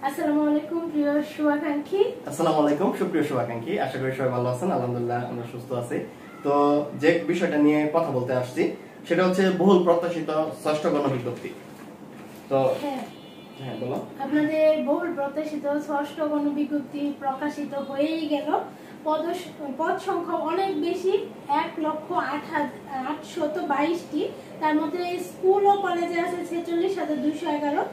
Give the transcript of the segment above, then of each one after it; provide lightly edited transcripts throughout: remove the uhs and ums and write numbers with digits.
আসসালামু আলাইকুম প্রিয় শুভাকাঙ্ক্ষী। আসসালামু আলাইকুম সুপ্রিয় শুভাকাঙ্ক্ষী, আশা করি সবাই ভালো আছেন। আলহামদুলিল্লাহ আমরা সুস্থ আছি। তো যে বিষয়টা নিয়ে কথা বলতে আসছি সেটা হচ্ছে বহুল প্রত্যাশিত ষষ্ঠ গণবিজ্ঞপ্তি। তো হ্যাঁ বলো। আপনাদের বহুল প্রত্যাশিত ষষ্ঠ গণবিজ্ঞপ্তি প্রকাশিত হয়েই গেল। পদ সংখ্যা অনেক বেশি, 1,08,822টি। তার মধ্যে স্কুল ও কলেজে আছে 46,211,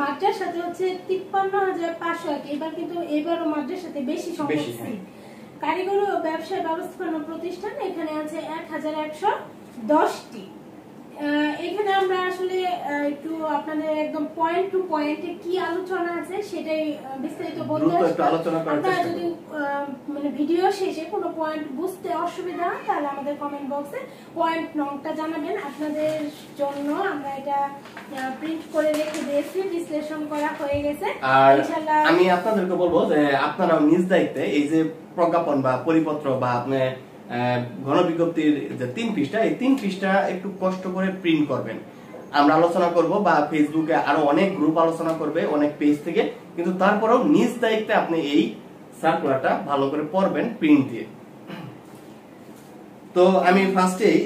মাদ্রাসাতে হচ্ছে 53,501। এবারও মাদ্রাসাতে বেশি সংখ্যক সিট। কারিগরি ও ব্যবসায় ব্যবস্থাপনা প্রতিষ্ঠান এখানে আছে 1,110টি। এখানে আমরা আসলে একটু আপনাদের একদম পয়েন্ট টু পয়েন্টে কি আলোচনা আছে সেটাই বিস্তারিত বলতে আপনারা যদি মানে ভিডিও শেষে কোনো পয়েন্ট বুঝতে অসুবিধা হয় তাহলে আমাদের কমেন্ট বক্সে পয়েন্ট নংটা জানাবেন। আপনাদের জন্য আমরা এটা প্রিন্ট করে রেখে দিয়েছি, বিশ্লেষণ করা হয়ে গেছে। ইনশাআল্লাহ আমি আপনাদেরকে বলবো যে আপনারা নিজ দায়িত্বে এই যে প্রজ্ঞাপন বা পরিপত্র বা আপনি গণবিজ্ঞপ্তির যে 3 পৃষ্ঠা, এই 3 পৃষ্ঠা একটু কষ্ট করে প্রিন্ট করবেন। আমরা আলোচনা করব বা ফেসবুকে আরো অনেক গ্রুপ আলোচনা করবে অনেক পেজ থেকে, কিন্তু তারপরেও নিজ দায়িত্বে আপনি এই সার্কুলারটা ভালো করে পড়বেন প্রিন্ট দিয়ে। তো আমি ফার্স্টেই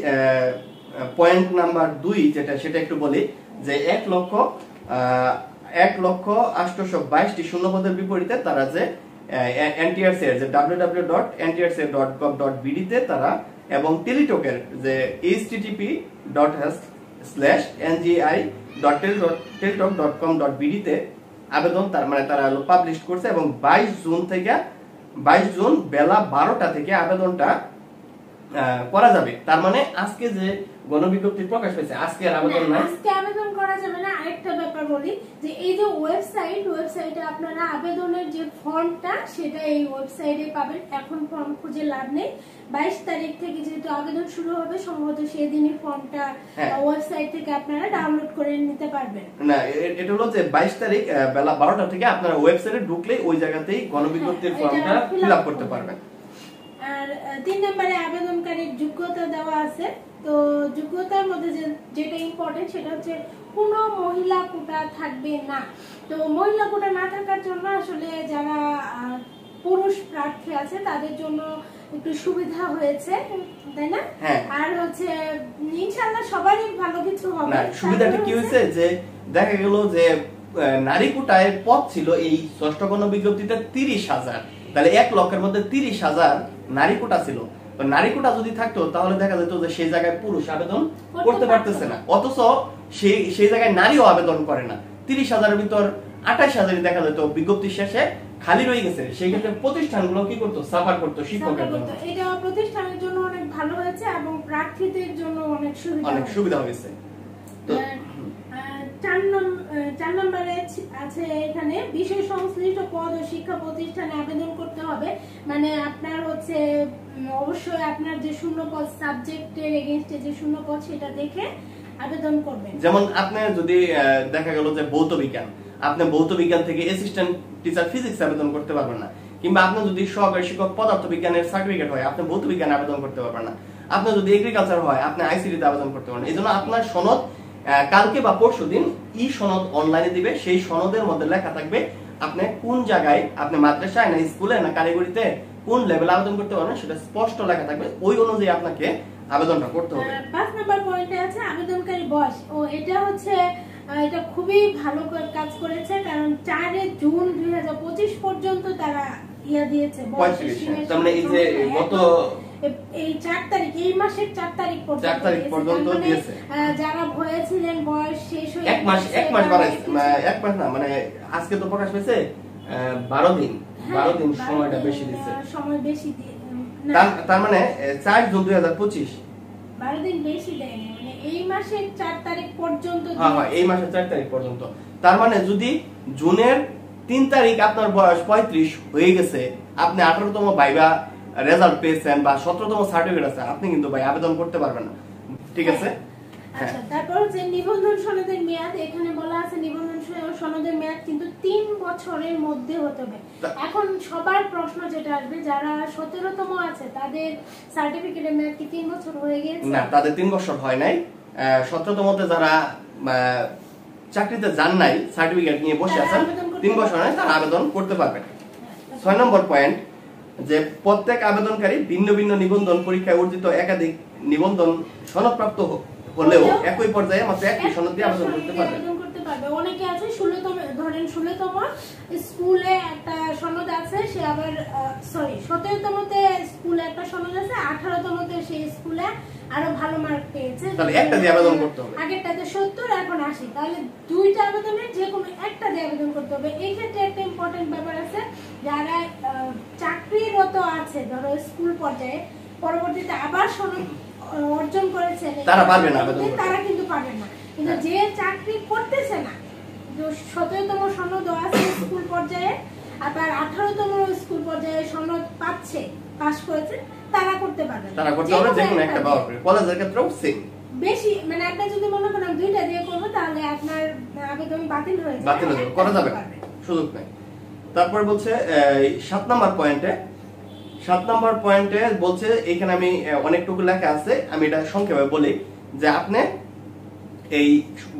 পয়েন্ট নাম্বার 2 যেটা সেটা একটু বলি যে 1,08,822টি শূন্যপদের বিপরীতে তারা যে NTRC এর যে www.ntrca.gov.bd তে তারা এবং টেলিটকের যে http://ngi.teletalk.com.bd তে আবেদন তারা পাবলিশ করছে এবং 22 জুন বেলা 12টা থেকে আবেদনটা করা যাবে। তার মানে আজকে যে গণবিজ্ঞপ্তি প্রকাশ পেয়েছে আজকে আর আবেদন না, আজকে আবেদন করা যাবে না। আরেকটা ব্যাপার বলি যে এই যে ওয়েবসাইটে আপনারা আবেদনের যে ফর্মটা সেটা এই ওয়েবসাইটে পাবেন। এখন ফর্ম খুঁজে লাভ নেই। 22 তারিখ থেকে যেহেতু আবেদন শুরু হবে সম্ভবত সেই দিনই ফর্মটা ওয়েবসাইট থেকে আপনারা ডাউনলোড করে নিতে পারবেন। না, এটা হলো যে 22 তারিখ বেলা 12টা থেকে আপনারা ওয়েবসাইটে ঢুকলে ওই জায়গাতেই গণবিজ্ঞপ্তির ফর্মটা ফিল আপ করতে পারবেন। আর 3 নম্বরে আবেদনকারীর যোগ্যতা দেওয়া আছে। তো যোগ্যতার মধ্যে যেটা ইম্পর্টেন্ট সেটা হচ্ছে কোনো মহিলা কোটা থাকবে না। তো মহিলা কোটা না থাকার জন্য আসলে যারা পুরুষ প্রার্থী আছে তাদের জন্য একটু সুবিধা হয়েছে, তাই না? আর হচ্ছে ইনশাআল্লাহ সবারই ভালো কিছু হবে। না, সুবিধাটা কি হয়েছে যে দেখা গেল যে নারী কোটায় পদ ছিল এই ষষ্ঠ গণবিজ্ঞপ্তিতে 30,000, তাহলে 1 লক্ষের মধ্যে 30,000 নারী কোটা ছিল। তো নারী কোটা যদি থাকতো তাহলে দেখা যেত যে সেই জায়গায় পুরুষ আবেদন করতে পারতেছে না, অথচ সেই জায়গায় নারীও আবেদন করে না। 30,000 এর ভিতর 28,000 দেখা যেত বিজ্ঞপ্তি শেষে খালি রয়ে গেছে। সেই ক্ষেত্রে প্রতিষ্ঠানগুলো কি করতো? সাফার করতো শিক্ষকের জন্য। এটা প্রতিষ্ঠানের জন্য অনেক ভালো হয়েছে এবং প্রার্থীদের জন্য অনেক সুবিধা হয়েছে। তো 4 নম্বরে আছে এখানে বিষয় সংশ্লিষ্ট পদ ও শিক্ষা প্রতিষ্ঠানে আবেদন করতে হবে। মানে আপনার হচ্ছে অবশ্যই আপনার যে শূন্য পদ সাবজেক্টের এগেইনস্টে যে শূন্য পদ সেটা দেখে আবেদন করবেন। যেমন আপনি যদি দেখা গেল যে ভৌত বিজ্ঞান, আপনি ভৌত বিজ্ঞান থেকে অ্যাসিস্ট্যান্ট টিচার ফিজিক্স আবেদন করতে পারবেন না। কিংবা আপনি যদি সহকারী শিক্ষক পদার্থ বিজ্ঞানের সার্টিফিকেট হয় আপনি ভৌত বিজ্ঞানে আবেদন করতে পারবেন না। আপনি যদি এগ্রিকালচার হয় আপনি আইসিটি তে আবেদন করতে পারবেন। এইজন্য আপনার সনদ কালকে বা পরশুদিন সনদ অনলাইনে দিবে। সেই সনদের মধ্যে লেখা থাকবে আপনি কোন জায়গায়, আপনি মাদ্রাসায় না স্কুলে না কারিগরিতে কোন লেভেলে আবেদন করতে পারবেন সেটা স্পষ্ট লেখা থাকবে। ওই অনুযায়ী আপনাকে আবেদনটা করতে হবে। 5 নম্বর পয়েন্টে আছে আবেদনকারী বয়স। এটা হচ্ছে এটা খুবই ভালো কাজ করেছে, কারণ 4 জুন 2025 পর্যন্ত তারা দিয়েছে বয়স সীমা। তার মানে এই যে গত এই 4 তারিখ, এই মাসের 4 তারিখ পর্যন্ত দিয়েছে। যারা হয়েছিলেন বয়স শেষ হয়ে এক মাস বাড়াইছে, এক মাস না, মানে আজকে তো প্রকাশ পেয়েছে 12 দিন সময়টা বেশি দিয়েছে, সময় বেশি দিয়ে। তার মানে 4 জুন 2025 12 দিন বেশি দেয়নি, মানে এই মাসের 4 তারিখ পর্যন্ত। হ্যাঁ, এই মাসের 4 তারিখ পর্যন্ত। তার মানে যদি জুনের 3 তারিখ আপনার বয়স 35 হয়ে গেছে, আপনি 18তম ভাইবা রেজাল্ট পেয়েছেন বা 17তম সার্টিফিকেট আছে, আপনি কিন্তু ভাই আবেদন করতে পারবেন না। ঠিক আছে? আচ্ছা, তারপর হচ্ছে নিবন্ধন সনদের মেয়াদ। এখানে বলা আছে নিবন্ধন সনদের মেয়াদ কিন্তু 3 বছরের মধ্যে হতে হবে। এখন সবার প্রশ্ন যেটা আসবে, যারা 17তম আছে তাদের সার্টিফিকেটের মেয়াদ কি 3 বছর হয়ে গেছে? না, তাদের 3 বছর হয় নাই। 17তমতে যারা চাকরিতে যান নাই, সার্টিফিকেট নিয়ে বসে আছেন, 3 বছর নয় তারা আবেদন করতে পারবেন। 6 নম্বর পয়েন্ট যে প্রত্যেক আবেদনকারী ভিন্ন ভিন্ন নিবন্ধন পরীক্ষায় অর্জিত একাধিক নিবন্ধন সনদপ্রাপ্ত হলেও একই পর্যায়ে মাত্র একটি সনদ দিয়ে আবেদন করতে পারবে। অনেকে আছে 16তম, ধরেন 16তম স্কুলে একটা সনদ আছে, সে আবার 17তমতে স্কুলে একটা সনদ আছে, 18তমতে সেই স্কুলে আরো ভালো মার্ক পেয়েছে, তাহলে একটা দিয়ে আবেদন করতে হবে। আগেরটাতে 70 এখন 80, তাহলে দুইটা আবেদনের যে কোনো একটা দিয়ে আবেদন করতে হবে। এই ক্ষেত্রে একটা ইম্পর্টেন্ট ব্যাপার আছে, যারা চাকরিরত আছে ধরো স্কুল পর্যায়ে, পরবর্তীতে আবার সনদ অর্জন করেছে তারা পারবে না আবেদন করতে, তারা কিন্তু পারবে না। কিন্তু যে চাকরি করতেছে না, 17তম সনদ আছে স্কুল পর্যায়ে, আবার 18তম স্কুল পর্যায়ে সনদ পাচ্ছে, পাস করেছে, তারা করতে পারবে। তারা করতে পারবে যে কোনো একটা পাওয়ার করে। কলেজের ক্ষেত্রেও সেম। বেশি মানে আপনি যদি মনে করেন দুইটা দিয়ে করব, তাহলে আপনার আবেদন বাতিল হয়ে যাবে, বাতিল হবে, করা যাবে না, সুযোগ নাই। তারপর বলছে 7 নম্বর পয়েন্টে বলছে, এখানে আমি অনেকটুকু লেখা আছে, আমি এটা সংক্ষেপে বলি যে আপনি এই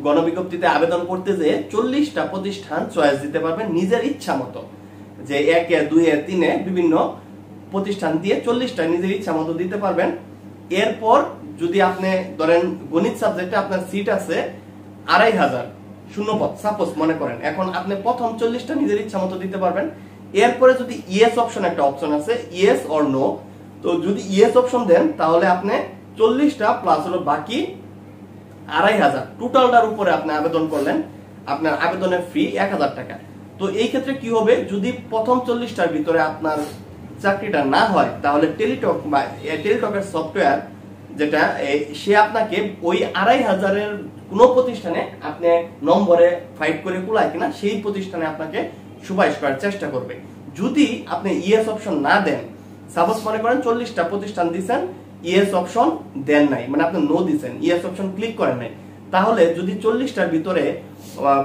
গণবিজ্ঞপ্তিতে আবেদন করতে যে 40টা প্রতিষ্ঠান চয়েস দিতে পারবেন নিজের ইচ্ছা মতো, যে 1 2 3 বিভিন্ন প্রতিষ্ঠান দিয়ে 40টা নিজের ইচ্ছা মতো দিতে পারবেন। এরপর যদি আপনি ধরেন গণিত সাবজেক্টে আপনার সিট আছে 2500 শূন্যপদ সাপোজ মনে করেন, এখন আপনি প্রথম 40টা নিজের ইচ্ছা মতো দিতে পারবেন। এরপরে যদি ইয়েস অপশন একটা অপশন আছে, ইয়েস অর নো, তো যদি ইয়েস অপশন দেন তাহলে আপনি 40টা প্লাস হলো বাকি 2500 টোটালটার উপরে আপনি আবেদন করলেন, আপনার আবেদনের ফি 1000 টাকা। তো এই ক্ষেত্রে কি হবে, যদি প্রথম 40টার ভিতরে আপনার চাকরিটা না হয়, তাহলে টেলিটক বা টেলিটকের সফটওয়্যার যেটা, সে আপনাকে ওই 2500-এর কোন প্রতিষ্ঠানে আপনি নম্বরে ফাইট করে কুলায় কিনা সেই প্রতিষ্ঠানে আপনাকে সুপারিশ করার চেষ্টা করবে। যদি আপনি ইয়েস অপশন না দেন, সাপোজ মনে করেন 40টা প্রতিষ্ঠান দিচ্ছেন, ইয়েস অপশন দেন নাই, মানে আপনি নো দিচ্ছেন, ইয়েস অপশন ক্লিক করেন নাই, তাহলে যদি 40টার ভিতরে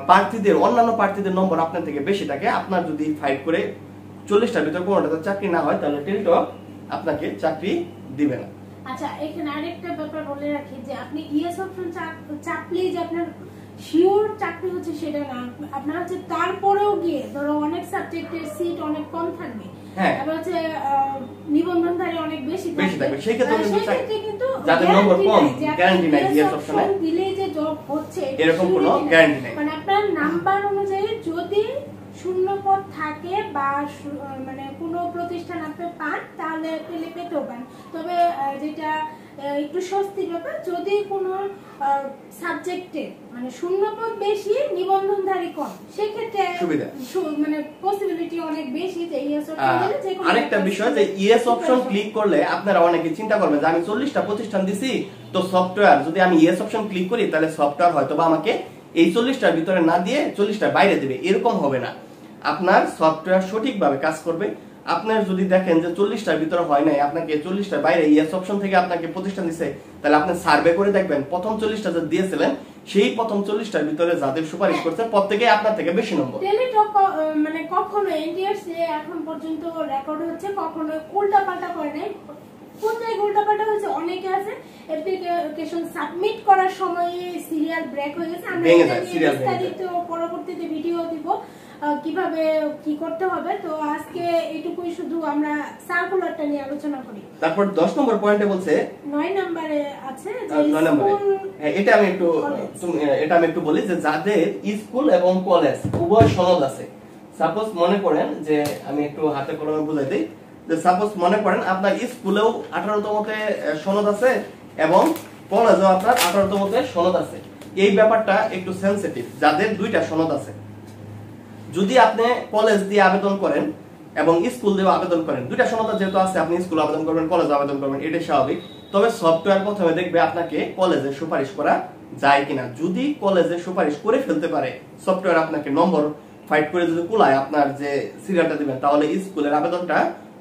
প্রার্থীদের অন্যান্য প্রার্থীদের নম্বর আপনার থেকে বেশি থাকে, আপনার যদি ফাইট করে 40টার ভিতরে কোনোটাতে চাকরি না হয়, তাহলে টেলিটক আপনাকে চাকরি দিবে না। আচ্ছা, এখানে আরেকটা ব্যাপার বলে রাখি যে আপনি ইয়েস অপশন চাপলেই যে আপনার শিওর চাকরি হচ্ছে সেটা না, আপনার হচ্ছে তারপরেও গিয়ে ধরো অনেক সাবজেক্টের সিট অনেক কম থাকবে, আবার হচ্ছে নিবন্ধনধারী অনেক বেশি থাকবে, সেই ক্ষেত্রে কিন্তু যাদের নম্বর কম গ্যারান্টি নাই ইয়েস অপশনে দিলে যে জব হচ্ছে এরকম কোনো গ্যারান্টি নাই। মানে আপনার নাম্বার অনুযায়ী যদি শূন্য পদ থাকে বা মানে কোনো প্রতিষ্ঠান আপনি পান, তাহলে পেলে পেতেও পান। তবে যেটা একটু স্বস্তির ব্যাপার, যদি কোনো সাবজেক্টে মানে শূন্য পদ বেশি নিবন্ধনধারী কম, সেক্ষেত্রে সুবিধা মানে পসিবিলিটি অনেক বেশি যে ইয়েস অপশন দিলে যে কোনো আরেকটা বিষয় যে ইয়েস অপশন ক্লিক করলে আপনারা অনেকে চিন্তা করবেন যে আমি 40টা প্রতিষ্ঠান দিছি, তো সফটওয়্যার যদি আমি ইয়েস অপশন ক্লিক করি তাহলে সফটওয়্যার হয়তো বা আমাকে এই 40টার ভিতরে না দিয়ে 40টার বাইরে দিবে, এরকম হবে না। আপনার সফটওয়্যার সঠিকভাবে কাজ করবে। আপনার যদি দেখেন যে 40টার ভিতরে হয় নাই, আপনাকে 40টার বাইরে ইয়েস অপশন থেকে আপনাকে প্রতিষ্ঠান দিছে, তাহলে আপনি সার্ভে করে দেখবেন প্রথম 40টা যা দিয়েছিলেন সেই প্রথম 40টার ভিতরে যাদের সুপারিশ করছে প্রত্যেকই আপনার থেকে বেশি নম্বর। টেলিটক মানে কখনো এনটিআরস এখন পর্যন্ত রেকর্ড হচ্ছে কখনো উল্টাপাল্টা করে নাই। কোন জায়গায় উল্টাপাল্টা হয়েছে, অনেকে আছে অ্যাপ্লিকেশন সাবমিট করার সময় সিরিয়াল ব্রেক হয়ে গেছে। আমরা বিস্তারিত পরবর্তীতে ভিডিও দিব কিভাবে কি করতে হবে। তো আজকে এইটুকুই, শুধু আমরা সার্কুলারটা নিয়ে আলোচনা করি। তারপর 10 নম্বর পয়েন্টে বলছে 9 নম্বরে আছে যে 9 নম্বরে, এটা আমি একটু বলি যে যাদের স্কুল এবং কলেজ উভয় সনদ আছে, সাপোজ মনে করেন যে আমি একটু হাতে কলমে বুঝাই দেই, যে সাপোজ মনে করেন আপনার স্কুলেও 18তমতে সনদ আছে এবং কলেজেও আপনার 18তমতে সনদ আছে। এই ব্যাপারটা একটু সেনসিটিভ, যাদের দুইটা সনদ আছে। যদি আপনি কলেজ দিয়ে আবেদন করেন এবং স্কুল দিয়ে আবেদন করেন, দুইটা সনদ যেহেতু আছে, আপনি স্কুল আবেদন করবেন, কলেজ আবেদন করবেন, এটা স্বাভাবিক। তবে সফটওয়্যার প্রথমে দেখবে আপনাকে কলেজে সুপারিশ করা যায় কিনা। যদি কলেজে সুপারিশ করে ফেলতে পারে সফটওয়্যার, আপনাকে নম্বর ফাইট করে যদি কুলায় আপনার যে সিরিয়ালটা দিবেন, তাহলে স্কুলের আবেদনটা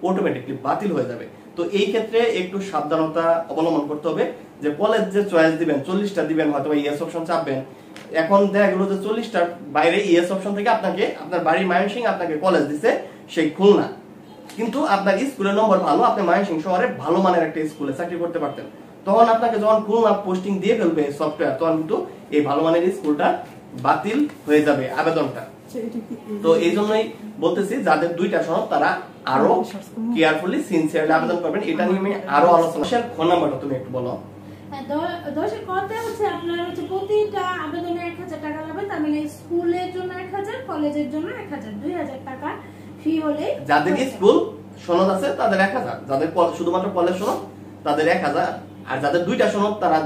অটোমেটিকলি বাতিল হয়ে যাবে। তো এই ক্ষেত্রে একটু সাবধানতা অবলম্বন করতে হবে যে কলেজ যে চয়েস দিবেন 40টা দিবেন, হয়তো ইয়েস অপশন চাপবেন, এখন দেখা গেল যে 40টার বাইরে ইয়েস অপশন থেকে আপনাকে আপনার বাড়ির ময়মনসিংহ আপনাকে কলেজ দিছে সেই খুলনা, কিন্তু আপনার স্কুলের নম্বর ভালো, আপনি ময়মনসিংহ শহরে ভালো মানের একটা স্কুলে চাকরি করতে পারতেন, তখন আপনাকে যখন খুলনা পোস্টিং দিয়ে ফেলবে সফটওয়্যার, তখন কিন্তু এই ভালো মানের স্কুলটা বাতিল হয়ে যাবে আবেদনটা। তো এই জন্যই বলতেছি যাদের দুইটা সনদ তারা আরো কেয়ারফুলি সিনসিয়ারলি আবেদন করবেন। এটা নিয়ে আমি আরো আলোচনা। ফোন নাম্বারটা তুমি একটু বলো। দশের কথা হচ্ছে আপনার হচ্ছে প্রতিটা আবেদনে 1000 টাকা লাগবে। তার মানে স্কুলের জন্য 1000, কলেজের জন্য 1000, 2000 টাকা ফি হলে। যাদের স্কুল সনদ আছে তাদের 1000, যাদের শুধুমাত্র কলেজ সনদ তাদের 1000, আর যাদের দুইটা সনদ তারা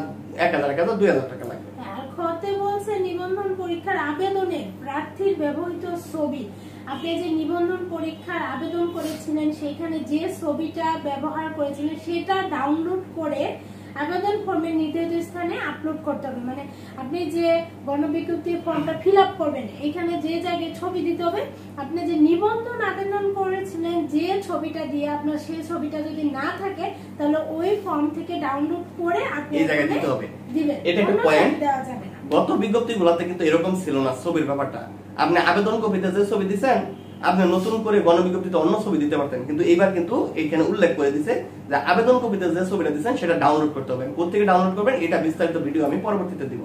1000 2000 টাকা লাগবে। আর খতে বলছে নিবন্ধন পরীক্ষার আবেদনে প্রার্থীর ব্যবহৃত ছবি, আপনি যে নিবন্ধন পরীক্ষার আবেদন করেছিলেন সেখানে যে ছবিটা ব্যবহার করেছিলেন সেটা ডাউনলোড করে আবেদন ফর্মের নির্ধারিত স্থানে আপলোড করতে হবে। মানে আপনি যে গণবিজ্ঞপ্তি ফর্মটা ফিল আপ করবেন এখানে যে জায়গায় ছবি দিতে হবে, আপনি যে নিবন্ধন আবেদন করেছিলেন যে ছবিটা দিয়ে আপনার সেই ছবিটা যদি না থাকে তাহলে ওই ফর্ম থেকে ডাউনলোড করে আপনি এই জায়গায় দিতে হবে। দিবেন। এটা একটা পয়েন্ট। দেওয়া যাবে না। গত বিজ্ঞপ্তিগুলোতে কিন্তু এরকম ছিল না ছবির ব্যাপারটা। আপনি আবেদন কপিতে যে ছবি দিবেন আপনি নতুন করে গণবিজ্ঞপ্তিতে অন্য ছবি দিতে পারতেন, কিন্তু এইবার কিন্তু এখানে উল্লেখ করে দিয়েছে যে আবেদন কপিতে যে ছবিটা দিবেন সেটা ডাউনলোড করতে হবে। কোথা থেকে ডাউনলোড করবেন এটা বিস্তারিত ভিডিও আমি পরবর্তীতে দিব।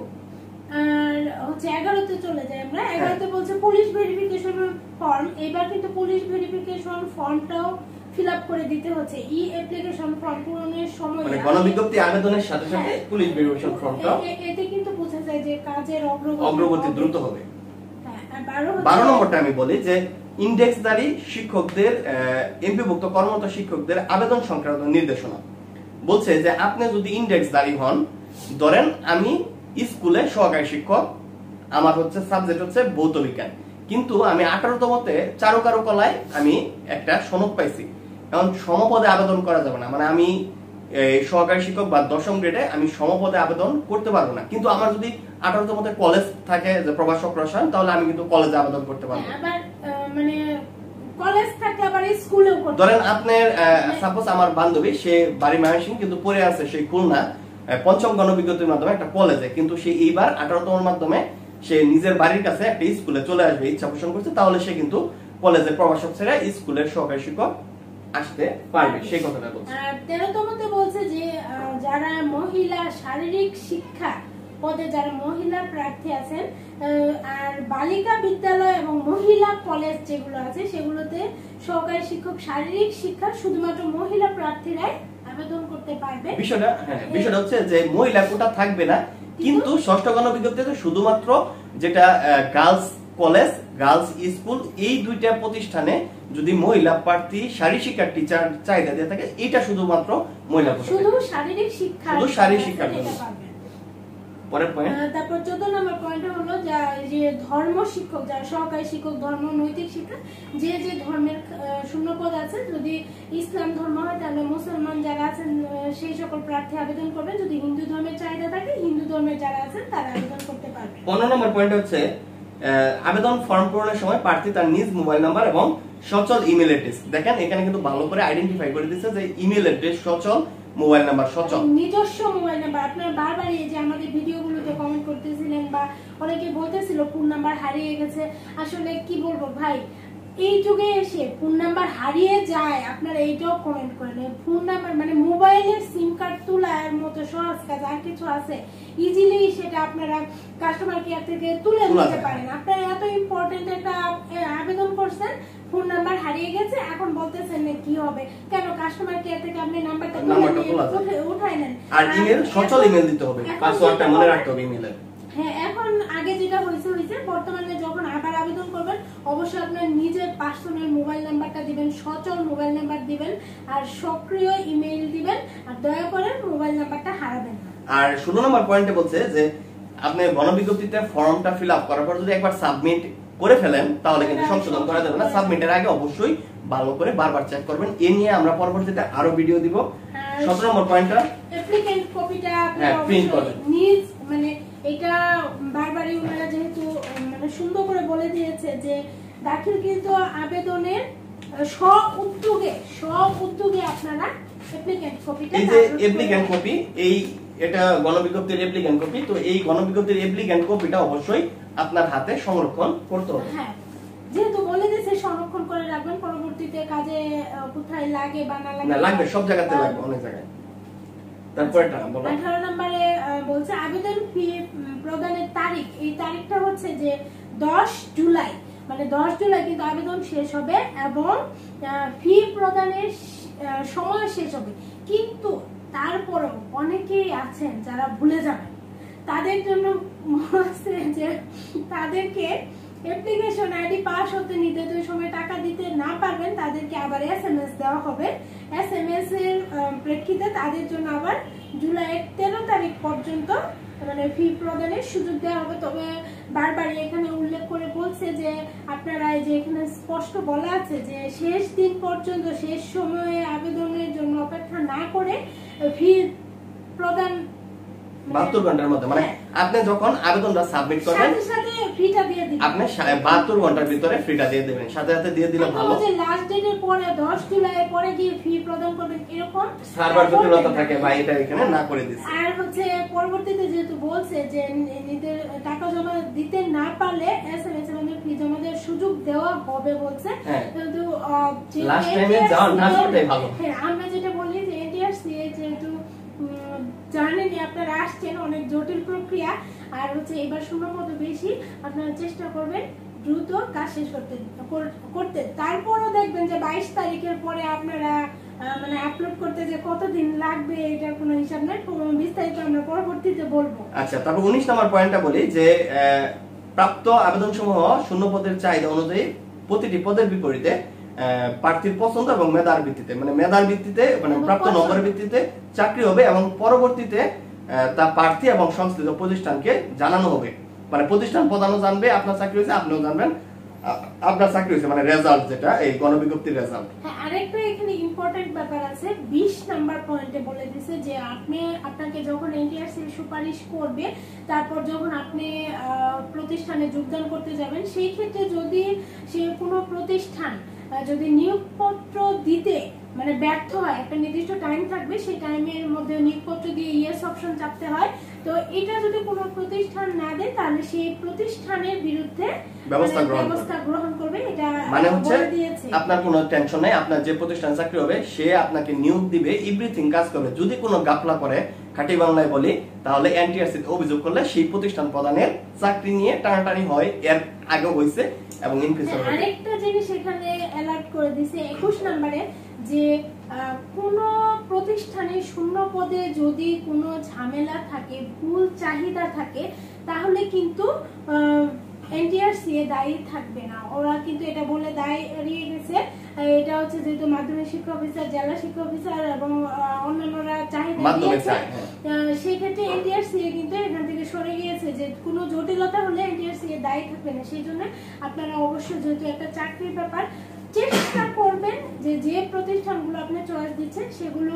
আর হচ্ছে 11তে চলে যাই আমরা। 11তে বলছে পুলিশ ভেরিফিকেশন ফর্ম। এবার কিন্তু পুলিশ ভেরিফিকেশন ফর্মটাও ফিল আপ করে দিতে হচ্ছে। ই অ্যাপ্লিকেশন ফর্ম পূরণের সময় মানে গণবিজ্ঞপ্তি আবেদনের সাথে সাথে পুলিশ ভেরিফিকেশন ফর্মটা এতে কিন্তু বোঝা যায় যে কাজের অগ্রগতি দ্রুত হবে। হ্যাঁ, 12 নম্বরটা আমি বলি যে ইন্ডেক্সধারী শিক্ষকদের এমপিভুক্ত কর্মরত শিক্ষকদের আবেদন সংক্রান্ত নির্দেশনা বলছে যে আপনি যদি ইন্ডেক্সধারী হন, ধরেন আমি স্কুলে সহকারী শিক্ষক, আমার হচ্ছে সাবজেক্ট হচ্ছে ভৌত বিজ্ঞান, কিন্তু আমি 18তমতে চারুকারুকলায় আমি একটা সনদ পাইছি। এখন সমপদে আবেদন করা যাবে না, মানে আমি সহকারী শিক্ষক বা 10ম গ্রেডে আমি সমপদে আবেদন করতে পারবো না। কিন্তু আমার যদি 18তমতে কলেজ থাকে যে প্রভাষক রসায়ন, তাহলে আমি কিন্তু কলেজে আবেদন করতে পারবো। আবার মানে কলেজ থাকে আবার স্কুলেও করতে। ধরেন আপনার সাপোজ আমার বান্ধবী সে বাড়ি ময়মনসিংহ কিন্তু পড়ে আছে সেই খুলনা 5ম গণবিজ্ঞপ্তির মাধ্যমে একটা কলেজে, কিন্তু সে এইবার 18তম মাধ্যমে সে নিজের বাড়ির কাছে একটা স্কুলে চলে আসবে ইচ্ছা পোষণ করছে, তাহলে সে কিন্তু কলেজের প্রভাষক ছেড়ে স্কুলের সহকারী শিক্ষক আসতে পারবে। সেই কথাটা বলছে। আর 13তমতে বলছে যে যারা মহিলা শারীরিক শিক্ষা পদে যারা মহিলা প্রার্থী আছেন আর বালিকা বিদ্যালয় এবং মহিলা কলেজ যেগুলো আছে সেগুলোতে সহকারী শিক্ষক শারীরিক শিক্ষা শুধুমাত্র মহিলা প্রার্থীরাই আবেদন করতে পারবে। বিষয়টা হচ্ছে যে মহিলা কোটা থাকবে না, কিন্তু ষষ্ঠ গণবিজ্ঞপ্তিতে শুধুমাত্র যেটা গার্লস কলেজ, গার্লস স্কুল, এই দুইটা প্রতিষ্ঠানে যদি মহিলা প্রার্থী শারীরিক শিক্ষার টিচার চাহিদা দিয়ে থাকে, এটা শুধুমাত্র মহিলা শুধু শারীরিক শিক্ষা, শুধু শারীরিক শিক্ষা পাবে। পরের পয়েন্ট, তারপর 14 নম্বর পয়েন্ট হলো যে ধর্ম শিক্ষক, যারা সহকারী শিক্ষক, ধর্ম নৈতিক শিক্ষা, যে ধর্মের শূন্যপদ আছে, যদি ইসলাম ধর্ম হয় তাহলে মুসলমান যারা আছেন সেই সকল প্রার্থী আবেদন করবেন। যদি হিন্দু ধর্মের চাহিদা থাকে হিন্দু ধর্মের যারা আছেন তারা আবেদন করতে পারবেন। 15 নম্বর পয়েন্ট হচ্ছে আবেদন ফর্ম পূরণের সময় প্রার্থী তার নিজ মোবাইল নাম্বার এবং সচল ইমেল অ্যাড্রেস, দেখেন এখানে কিন্তু ভালো করে আইডেন্টিফাই করে দিয়েছে যে ইমেল অ্যাড্রেস সচল, মোবাইল নাম্বার সচল, নিজস্ব মোবাইল নাম্বার। আপনারা বারবার এই যে আমাদের ভিডিওগুলোতে কমেন্ট করতেছিলেন বা অনেকে বলতেছিল ফোন নাম্বার হারিয়ে গেছে, আসলে কি বলবো ভাই, এই যুগে এসে ফোন নাম্বার হারিয়ে যায় আপনারা এইটাও কমেন্ট করেন। ফোন নাম্বার মানে মোবাইলের সিম কার্ড তোলার মতো সহজ কাজ আর কিছু আছে? ইজিলি সেটা আপনারা কাস্টমার কেয়ার থেকে তুলে নিতে পারেন। আপনারা এত ইম্পর্টেন্ট একটা আবেদন করছেন, ফোন নাম্বার হারিয়ে গেছে, এখন বলতেছেন কি হবে, কেন কাস্টমার কেয়ার থেকে আপনি নাম্বারটা উঠাই নেন। আর ইমেল সচল ইমেল দিতে হবে, পাসওয়ার্ডটা মনে রাখতে হবে ইমেলের। হ্যাঁ, এখন আগে যেটা হয়েছে বর্তমানে যখন আবার আবেদন করবেন অবশ্যই আপনার নিজের পার্সোনাল মোবাইল নাম্বারটা দিবেন, সচল মোবাইল নাম্বার দিবেন আর সক্রিয় ইমেইল দিবেন, আর দয়া করে মোবাইল নাম্বারটা হারাবেন না। আর 16 নম্বর পয়েন্টে বলছে যে আপনি গণবিজ্ঞপ্তিতে ফর্মটা ফিল আপ করার পর যদি একবার সাবমিট করে ফেলেন তাহলে কিন্তু সংশোধন করা যাবে না। সাবমিটের আগে অবশ্যই ভালো করে বারবার চেক করবেন। এ নিয়ে আমরা পরবর্তীতে আরো ভিডিও দিব। 17 নম্বর পয়েন্টটা অ্যাপ্লিকেন্ট কপিটা আপনি প্রিন্ট করবেন। নিজ মানে এটা বারবারই ওনারা যেহেতু মানে সুন্দর করে বলে দিয়েছে যে দাখিলকৃত আবেদনের সব উদ্যোগে আপনারা অ্যাপ্লিকেন্ট কপিটা, এই যে অ্যাপ্লিকেন্ট কপি, এটা গণবিজ্ঞপ্তির অ্যাপ্লিকেন্ট কপি, তো এই গণবিজ্ঞপ্তির অ্যাপ্লিকেন্ট কপিটা অবশ্যই আপনার হাতে সংরক্ষণ করতে হবে। হ্যাঁ, যেহেতু বলে দিয়েছে সংরক্ষণ করে রাখবেন, পরবর্তীতে কাজে কোথায় লাগে বা না লাগে, না লাগবে, সব জায়গাতে লাগবে, অনেক জায়গায়। তারপরটা বলো। 18 নম্বরে বলছে আবেদন ফি প্রদানের তারিখ, এই তারিখটা হচ্ছে যে 10 জুলাই মানে 10 জুলাই কিন্তু আবেদন শেষ হবে এবং ফি প্রদানের সময় শেষ হবে। কিন্তু তারপরেও অনেকেই আছেন যারা ভুলে যাবেন, তাদের জন্য হচ্ছে যে তাদেরকে অ্যাপ্লিকেশন আইডি পাস হতে নির্ধারিত সময় টাকা দিতে না পারবেন, তাদেরকে আবার SMS দেওয়া হবে। SMS এর প্রেক্ষিতে তাদের জন্য আবার জুলাইয়ের 13 তারিখ পর্যন্ত মানে ফি প্রদানের সুযোগ দেওয়া হবে। তবে বারবার এখানে উল্লেখ করে বলছে যে আপনারা যে এখানে স্পষ্ট বলা আছে যে শেষ দিন পর্যন্ত, শেষ সময়ে আবেদনের জন্য অপেক্ষা না করে ফি প্রদান 72 ঘন্টার মধ্যে, মানে আপনি যখন আবেদনটা সাবমিট করবেন সাথে সাথে ফিটা দিয়ে দিবেন, আপনি 72 ঘন্টার ভিতরে ফিটা দিয়ে দিবেন, সাথে সাথে দিয়ে দিলে ভালো। যে লাস্ট ডেটের পরে 10 জুলাই এর পরে গিয়ে ফি প্রদান করবেন এরকম সার্ভার জটিলতা থাকে ভাই, এটা এখানে না করে দিছি। আর হচ্ছে পরবর্তীতে যেহেতু বলছে যে নিজেদের টাকা জমা দিতে না পারলে SMS এর মধ্যে ফি জমা দেওয়ার সুযোগ দেওয়া হবে বলছে। কিন্তু লাস্ট টাইমে যাও না সেটাই ভালো। হ্যাঁ, আমরা যেটা বলি যে এনটিআরসি যেহেতু জানেনই আপনারা আসছেন, অনেক জটিল প্রক্রিয়া, আর হচ্ছে এবার শূন্যপদ বেশি, আপনারা চেষ্টা করবেন দ্রুত কাজ শেষ করতে। তারপরও দেখবেন যে 22 তারিখের পরে আপনারা মানে আপলোড করতে যে কতদিন লাগবে এটার কোনো হিসাব নাই, বিস্তারিত আমরা পরবর্তীতে বলবো। আচ্ছা, তারপর 19 নম্বর পয়েন্টটা বলি যে প্রাপ্ত আবেদন সমূহ শূন্য পদের চাহিদা অনুযায়ী প্রতিটি পদের বিপরীতে প্রার্থীর পছন্দ এবং মেধার ভিত্তিতে, মানে মেধার ভিত্তিতে মানে প্রাপ্ত নম্বরের ভিত্তিতে চাকরি হবে এবং পরবর্তীতে তা প্রার্থী এবং সংশ্লিষ্ট প্রতিষ্ঠানকে জানানো হবে। মানে প্রতিষ্ঠান প্রধানও জানবে আপনার চাকরি হয়েছে, আপনিও জানবেন আপনার চাকরি হয়েছে, মানে রেজাল্ট যেটা এই গণবিজ্ঞপ্তির রেজাল্ট। হ্যাঁ, আরেকটা এখানে ইম্পর্টেন্ট ব্যাপার আছে, 20 নাম্বার পয়েন্টে বলে দিয়েছে যে আপনাকে যখন এনটিআরসি সুপারিশ করবে, তারপর যখন আপনি প্রতিষ্ঠানে যোগদান করতে যাবেন, সেই ক্ষেত্রে যদি সে কোনো প্রতিষ্ঠান যদি নিয়োগপত্র দিতে মানে ব্যর্থ হয়, একটা নির্দিষ্ট টাইম থাকবে, সেই টাইমের মধ্যে নিয়োগপত্র দিয়ে ইয়েস অপশন চাপতে হয়। তো এটা যদি কোনো প্রতিষ্ঠান না দেয় তাহলে সেই প্রতিষ্ঠানের বিরুদ্ধে ব্যবস্থা গ্রহণ করবে। এটা মানে হচ্ছে আপনার কোনো টেনশন নাই, আপনার যে প্রতিষ্ঠানে চাকরি হবে সে আপনাকে নিয়োগ দিবে, এভরিথিং কাজ করবে। যদি কোনো গাফলা করে, খাঁটি বাংলায় বলি, তাহলে এনটিআরসি অভিযোগ করলে সেই প্রতিষ্ঠান প্রধানের চাকরি নিয়ে টানাটানি হয়, এর আগে হয়েছে এবং ইন ফিউচার হবে। আরেকটা জিনিস এখানে অ্যালার্ট করে দিয়েছে 21 নম্বরে যে কোন প্রতিষ্ঠানে শূন্য পদে যদি কোনো ঝামেলা থাকে, ভুল চাহিদা থাকে, তাহলে কিন্তু এনটিআরসি দায়ী থাকবে না। ওরা কিন্তু এটা বলে দায় এড়িয়ে গেছে। এটা হচ্ছে যেহেতু মাধ্যমিক শিক্ষা অফিসার, জেলা শিক্ষা অফিসার এবং অন্যান্যরা চাহিদা দিয়েছে, সেই ক্ষেত্রে এনটিআরসি কিন্তু এখান থেকে সরে গিয়েছে যে কোনো জটিলতা হলে এনটিআরসি দায়ী থাকবে না। সেই জন্য আপনারা অবশ্যই, যেহেতু একটা চাকরির ব্যাপার, চেষ্টা করবেন যে প্রতিষ্ঠানগুলো আপনি চয়েস দিচ্ছেন সেগুলো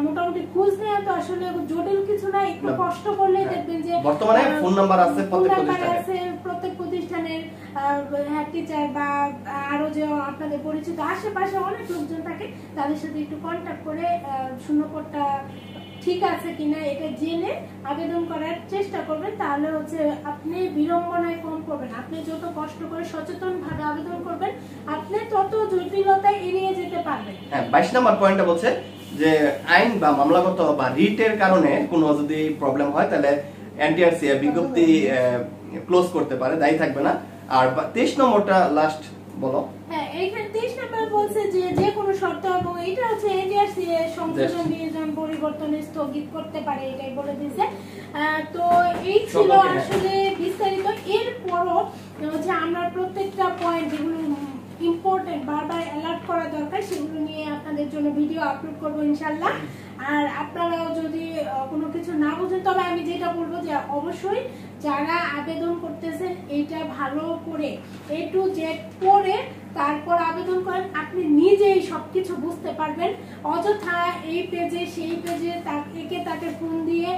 মোটামুটি খোঁজ নেওয়া তো আসলে জটিল কিছু না, একটু কষ্ট করলেই দেখবেন যে বর্তমানে ফোন নাম্বার আছে প্রত্যেক প্রতিষ্ঠানের হেড টিচার বা আরো যে আপনাদের পরিচিত আশেপাশে অনেক লোকজন থাকে, তাদের সাথে একটু কন্ট্যাক্ট করে শূন্যপদটা ঠিক আছে কিনা এটা জেনে আবেদন করার চেষ্টা করবেন। তাহলে হচ্ছে আপনি বিড়ম্বনায় কম করবেন। আপনি যত কষ্ট করে সচেতন ভাবে আবেদন করবেন, আপনি তত জটিলতা এড়িয়ে যেতে পারবেন। হ্যাঁ, 22 নম্বর পয়েন্টটা বলছে যে আইন বা মামলাগত বা রিটের কারণে কোনো যদি প্রবলেম হয় তাহলে এনটিআরসি বিজ্ঞপ্তি ক্লোজ করতে পারে, দায়ী থাকবে না। আর 23 নম্বরটা লাস্ট বলো। হ্যাঁ, এইখানে 23 নম্বর বলছে যে কোনো শর্ত, এবং এটা হচ্ছে এনটিআরসি সংশোধন নিয়োজন পরিবর্তনে স্থগিত করতে পারে, এটাই বলে দিয়েছে। তো এই ছিল আসলে বিস্তারিত। এরপরও হচ্ছে আমরা প্রত্যেকটা পয়েন্ট যেগুলো ইম্পর্টেন্ট বারবার অ্যালার্ট করা দরকার সেগুলো নিয়ে আপনাদের জন্য ভিডিও আপলোড করবো ইনশাল্লাহ। আর আপনারাও যদি কোনো কিছু না বুঝেন, তবে আমি যেটা বলবো যে অবশ্যই যারা আবেদন করতেছেন এইটা ভালো করে A to Z পড়ে তারপর আবেদন করেন, আপনি নিজেই সবকিছু বুঝতে পারবেন। অযথা এই পেজে সেই পেজে একে তাকে ফোন দিয়ে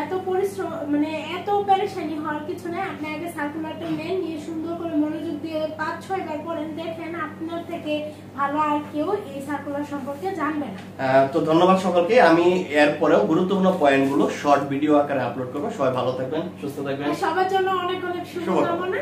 এত পরিশ্রম মানে এত পেরেশানি হওয়ার কিছু নেই। আপনি আগে সার্কুলারটা নেন, নিয়ে সুন্দর করে মনোযোগ দিয়ে 5-6 বার পড়েন, দেখেন আপনার থেকে ভালো আর কেউ এই সার্কুলার সম্পর্কে জানবে না। তো ধন্যবাদ সকলকে। আমি এরপরেও গুরুত্বপূর্ণ পয়েন্টগুলো শর্ট ভিডিও আকারে আপলোড করবো। সবাই ভালো থাকবেন, সুস্থ থাকবেন, সবার জন্য অনেক অনেক শুভকামনা।